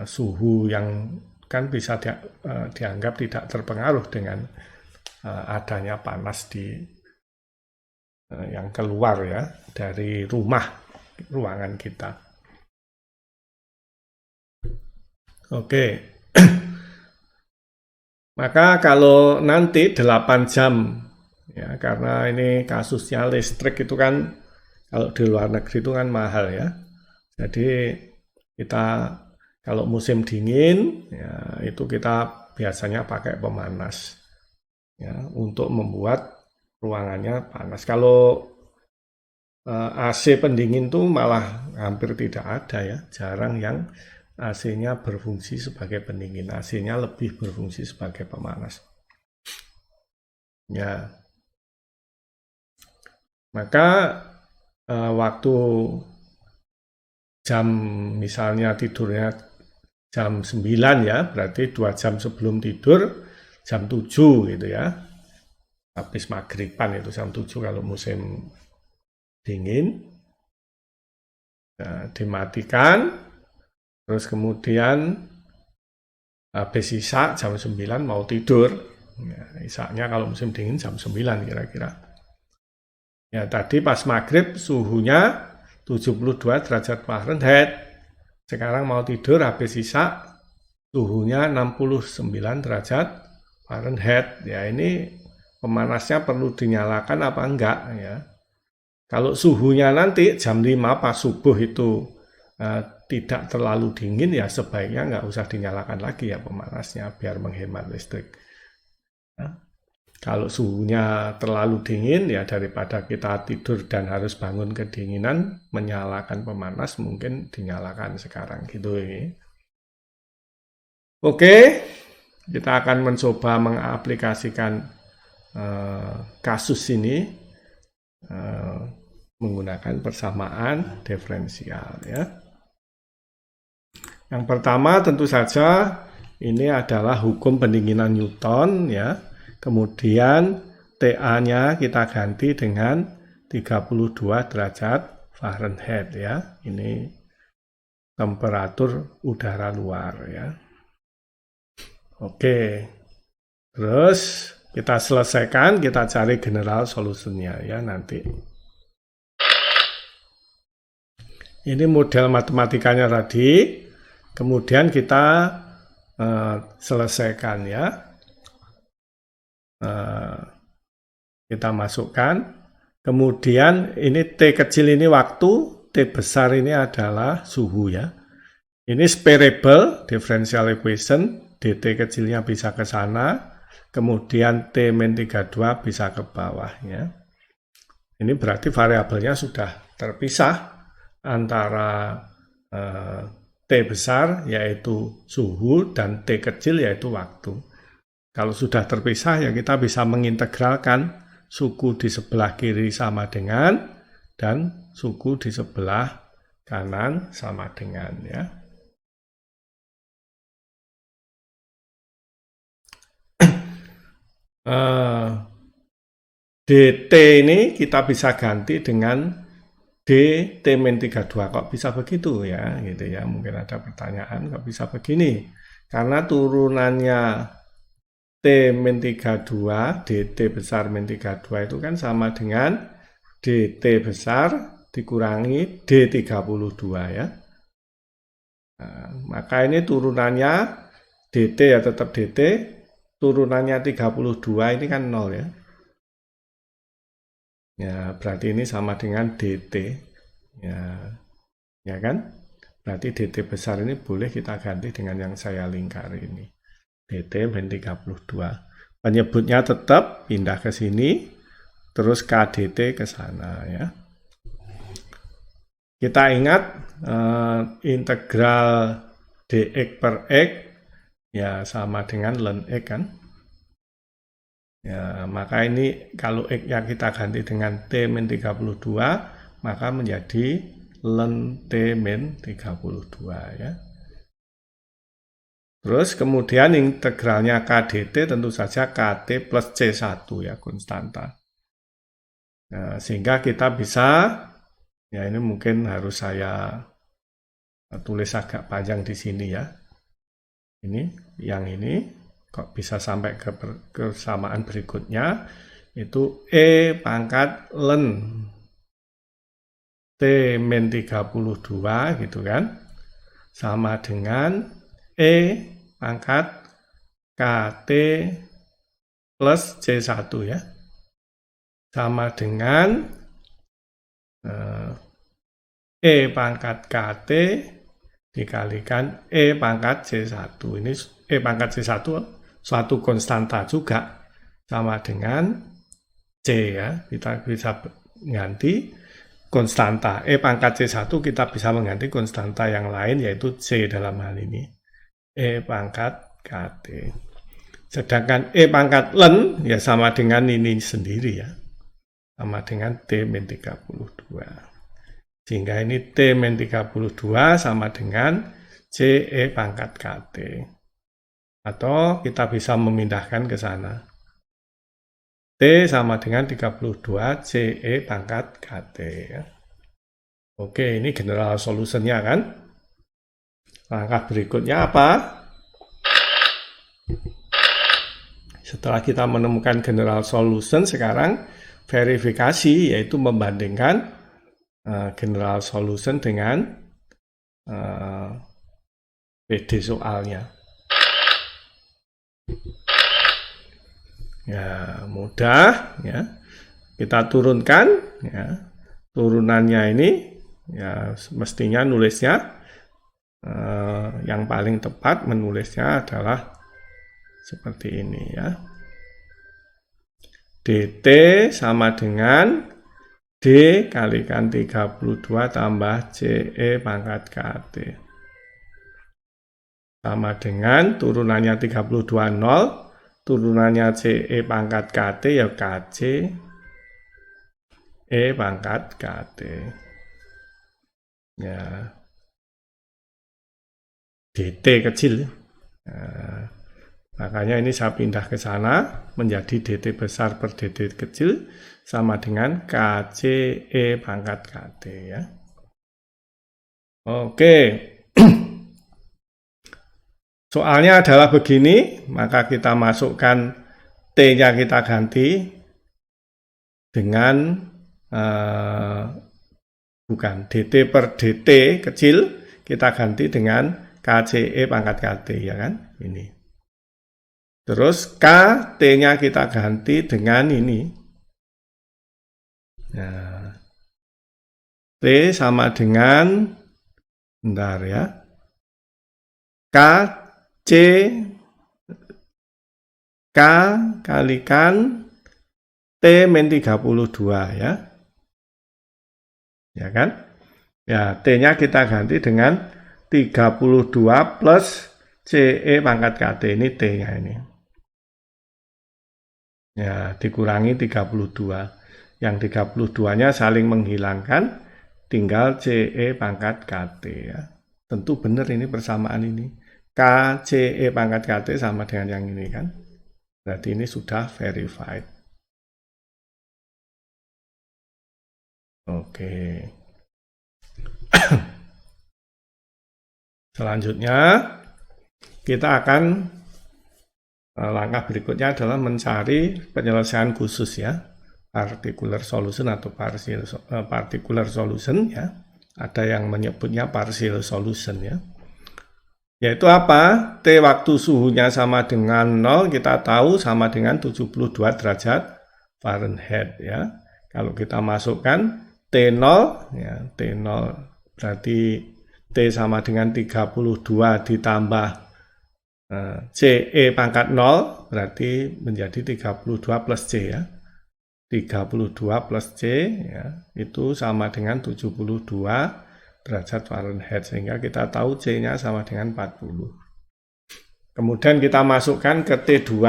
suhu yang kan bisa dianggap tidak terpengaruh dengan adanya panas yang keluar ya dari ruangan kita. Oke. Maka kalau nanti 8 jam ya karena ini kasusnya listrik itu kan kalau di luar negeri itu kan mahal ya. Jadi kita kalau musim dingin ya itu kita biasanya pakai pemanas ya untuk membuat ruangannya panas. Kalau AC pendingin tuh malah hampir tidak ada ya, jarang yang AC-nya berfungsi sebagai pendingin. AC-nya lebih berfungsi sebagai pemanas. Ya. Maka waktu jam misalnya tidurnya jam 9 ya, berarti 2 jam sebelum tidur jam 7 gitu ya. Habis maghriban itu jam 7 kalau musim dingin. Nah, dimatikan. Terus kemudian habis isak jam 9 mau tidur. Ya, isaknya kalau musim dingin jam 9 kira-kira. Ya tadi pas maghrib suhunya 72 derajat Fahrenheit. Sekarang mau tidur habis isak suhunya 69 derajat Fahrenheit. Ya ini pemanasnya perlu dinyalakan apa enggak ya. Kalau suhunya nanti jam 5 pas subuh itu tidak terlalu dingin ya sebaiknya nggak usah dinyalakan lagi ya pemanasnya biar menghemat listrik. Nah, kalau suhunya terlalu dingin ya daripada kita tidur dan harus bangun kedinginan menyalakan pemanas mungkin dinyalakan sekarang gitu ya. Oke, kita akan mencoba mengaplikasikan kasus ini menggunakan persamaan diferensial ya. Yang pertama tentu saja ini adalah hukum pendinginan Newton ya. Kemudian TA-nya kita ganti dengan 32 derajat Fahrenheit ya. Ini temperatur udara luar ya. Oke. Terus kita selesaikan, kita cari general solusinya ya nanti. Ini model matematikanya tadi. Kemudian kita selesaikan ya. Kita masukkan. Kemudian ini T kecil ini waktu, T besar ini adalah suhu ya. Ini separable differential equation, dt kecilnya bisa ke sana, kemudian T-32 bisa ke bawah ya. Ini berarti variabelnya sudah terpisah antara T besar yaitu suhu dan T kecil yaitu waktu. Kalau sudah terpisah ya kita bisa mengintegralkan suku di sebelah kiri sama dengan dan suku di sebelah kanan sama dengan ya. dt ini kita bisa ganti dengan dt-32. Kok bisa begitu ya? Gitu ya. Mungkin ada pertanyaan kok bisa begini. Karena turunannya T-32, dt besar min 32 itu kan sama dengan dt besar dikurangi D32 ya. Nah, maka ini turunannya dt ya tetap dt, turunannya 32 ini kan 0 ya. Ya, berarti ini sama dengan dt. Ya kan? Berarti dt besar ini boleh kita ganti dengan yang saya lingkar ini. dt min 32. Penyebutnya tetap pindah ke sini, terus kdt ke sana ya. Kita ingat integral dx per x ya sama dengan ln x kan. Ya, maka ini kalau x-nya kita ganti dengan t min 32, maka menjadi ln t min 32 ya. Terus kemudian integralnya kdt tentu saja kt plus c1 ya, konstanta. Nah, sehingga kita bisa, ya ini mungkin harus saya tulis agak panjang di sini ya. Ini, yang ini. Kok bisa sampai ke kesamaan berikutnya, itu E pangkat ln T min 32 gitu kan, sama dengan E pangkat KT plus C1 ya, sama dengan E pangkat KT dikalikan E pangkat C1. Ini E pangkat C1 suatu konstanta juga, sama dengan C ya. Kita bisa ganti konstanta E pangkat C1, kita bisa mengganti konstanta yang lain yaitu C dalam hal ini. E pangkat KT. Sedangkan E pangkat ln ya sama dengan ini sendiri ya. Sama dengan T min 32. Sehingga ini T min 32 sama dengan C E pangkat KT. Atau kita bisa memindahkan ke sana. T sama dengan 32 CE pangkat KT. Ya. Oke, ini general solutionnya kan. Langkah berikutnya apa? Setelah kita menemukan general solution, sekarang verifikasi, yaitu membandingkan general solution dengan PD soalnya. Ya, mudah ya. Kita turunkan ya. Turunannya ini ya mestinya nulisnya yang paling tepat menulisnya adalah seperti ini ya. dt sama dengan D kalikan 32 tambah CE pangkat KT. Sama dengan turunannya 32 0, turunannya CE pangkat KT ya KC E pangkat KT. Ya. dt kecil. Nah, makanya ini saya pindah ke sana menjadi dt besar per dt kecil sama dengan KCE pangkat KT ya. Oke. Soalnya adalah begini, maka kita masukkan T-nya kita ganti dengan bukan dt per dt kecil, kita ganti dengan KCE pangkat KT ya kan, ini. Terus K, T-nya kita ganti dengan ini. Nah, T sama dengan, bentar ya, K, C, K kalikan T min 32 ya. Ya kan? Ya, T-nya kita ganti dengan 32 plus CE pangkat KT. Ini T-nya ini. Ya, dikurangi 32. Yang 32-nya saling menghilangkan, tinggal CE pangkat KT ya. Tentu benar ini persamaan ini. K, CE pangkat KT sama dengan yang ini kan. Berarti ini sudah verified. Oke. Selanjutnya, kita akan langkah berikutnya adalah mencari penyelesaian khusus ya, particular solution atau particular solution ya. Ada yang menyebutnya partial solution ya. Yaitu apa? T waktu suhunya sama dengan 0, kita tahu sama dengan 72 derajat Fahrenheit ya. Kalau kita masukkan T0 ya, T0 berarti T sama dengan 32 ditambah CE pangkat 0 berarti menjadi 32 plus C ya. 32 plus C ya, itu sama dengan 72 derajat Fahrenheit, sehingga kita tahu C-nya sama dengan 40. Kemudian kita masukkan ke T2,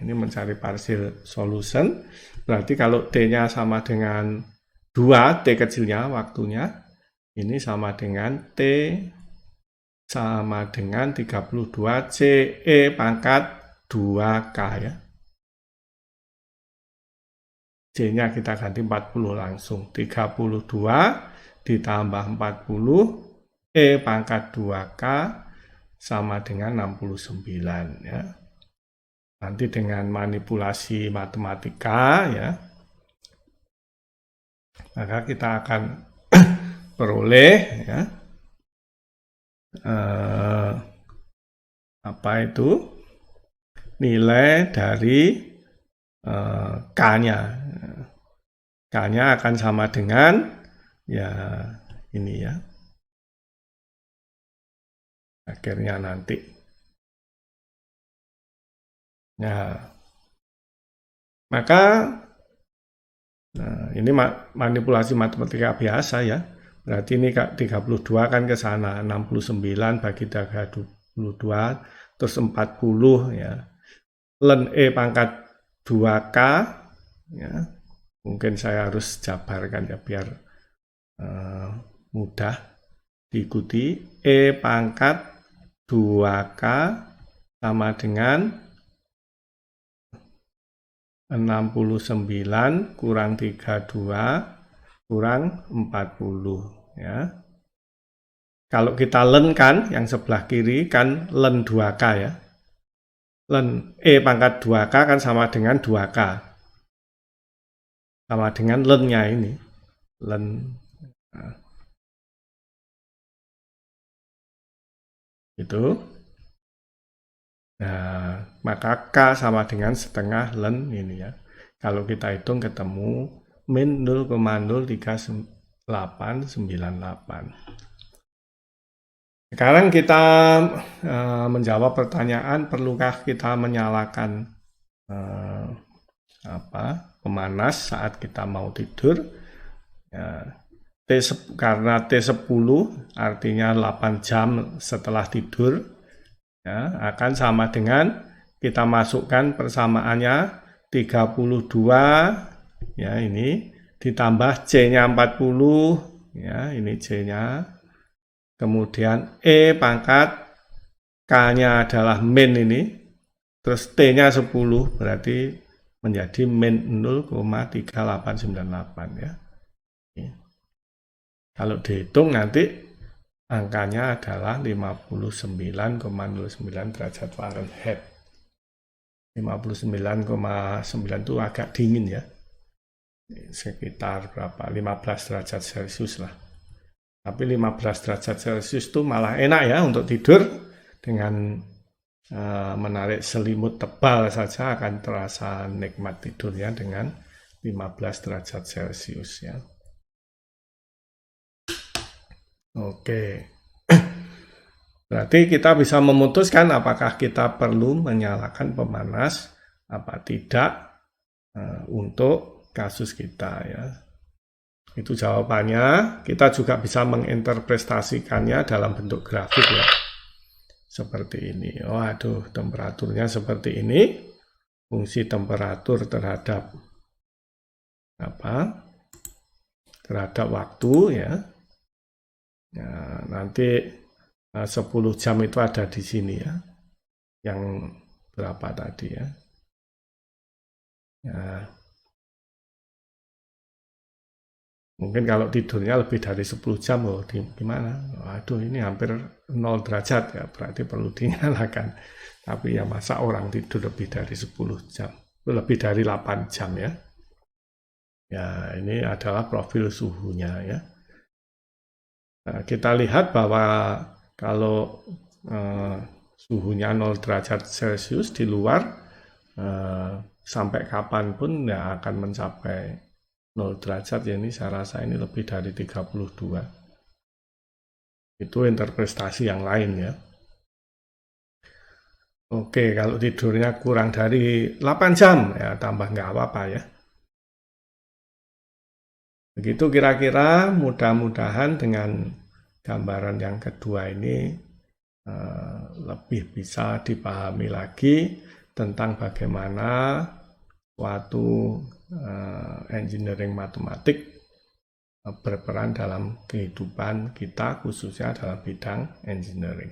ini mencari partial solution, berarti kalau T-nya sama dengan 2, T kecilnya waktunya, ini sama dengan T sama dengan 32 CE pangkat 2K ya. C-nya kita ganti 40 langsung. 32 ditambah 40, E pangkat 2K sama dengan 69 ya. Nanti dengan manipulasi matematika ya, maka kita akan peroleh ya, apa itu nilai dari K-nya. K-nya akan sama dengan ya ini ya. Akhirnya nanti. Nah, maka ini manipulasi matematika biasa ya. Berarti ini 32 kan ke sana, 69 bagi 32 terus 40 ya. Ln E pangkat 2K ya. Mungkin saya harus jabarkan ya biar mudah diikuti. E pangkat 2K sama dengan 69 kurang 32 kurang 40 ya. Kalau kita len kan yang sebelah kiri kan len 2K ya. Len E pangkat 2K kan sama dengan 2K. Sama dengan lennya ini. Len nah, itu. Nah, maka K sama dengan setengah len ini ya. Kalau kita hitung ketemu min 0,03898. Sekarang kita menjawab pertanyaan, perlukah kita menyalakan pemanas saat kita mau tidur? Ya, karena T10 artinya 8 jam setelah tidur ya, akan sama dengan kita masukkan persamaannya 32 ya ini ditambah C-nya 40 ya, ini C-nya. Kemudian E pangkat K-nya adalah min ini, terus T-nya 10 berarti menjadi min 0,3898 ya. Kalau dihitung nanti angkanya adalah 59,09 derajat Fahrenheit. 59,9 itu agak dingin ya. Sekitar berapa? 15 derajat Celcius lah. Tapi 15 derajat Celcius itu malah enak ya untuk tidur. Dengan menarik selimut tebal saja akan terasa nikmat tidurnya dengan 15 derajat Celcius ya. Oke. Berarti kita bisa memutuskan apakah kita perlu menyalakan pemanas apa tidak untuk kasus kita ya. Itu jawabannya. Kita juga bisa menginterpretasikannya dalam bentuk grafik ya. Seperti ini. Waduh, temperaturnya seperti ini. Fungsi temperatur terhadap terhadap waktu ya. Nah, nanti 10 jam itu ada di sini ya. Yang berapa tadi ya? Nah, mungkin kalau tidurnya lebih dari 10 jam, gimana? Waduh, ini hampir 0 derajat ya, berarti perlu dinyalakan. Tapi ya masa orang tidur lebih dari 10 jam? Lebih dari 8 jam ya. Ya, ini adalah profil suhunya ya. Nah, kita lihat bahwa kalau suhunya 0 derajat Celcius di luar, sampai kapanpun ya akan mencapai 0 derajat ya, ini saya rasa ini lebih dari 32. Itu interpretasi yang lain ya. Oke, kalau tidurnya kurang dari 8 jam ya tambah nggak apa-apa ya. Begitu kira-kira, mudah-mudahan dengan gambaran yang kedua ini lebih bisa dipahami lagi tentang bagaimana suatu engineering matematik berperan dalam kehidupan kita, khususnya dalam bidang engineering.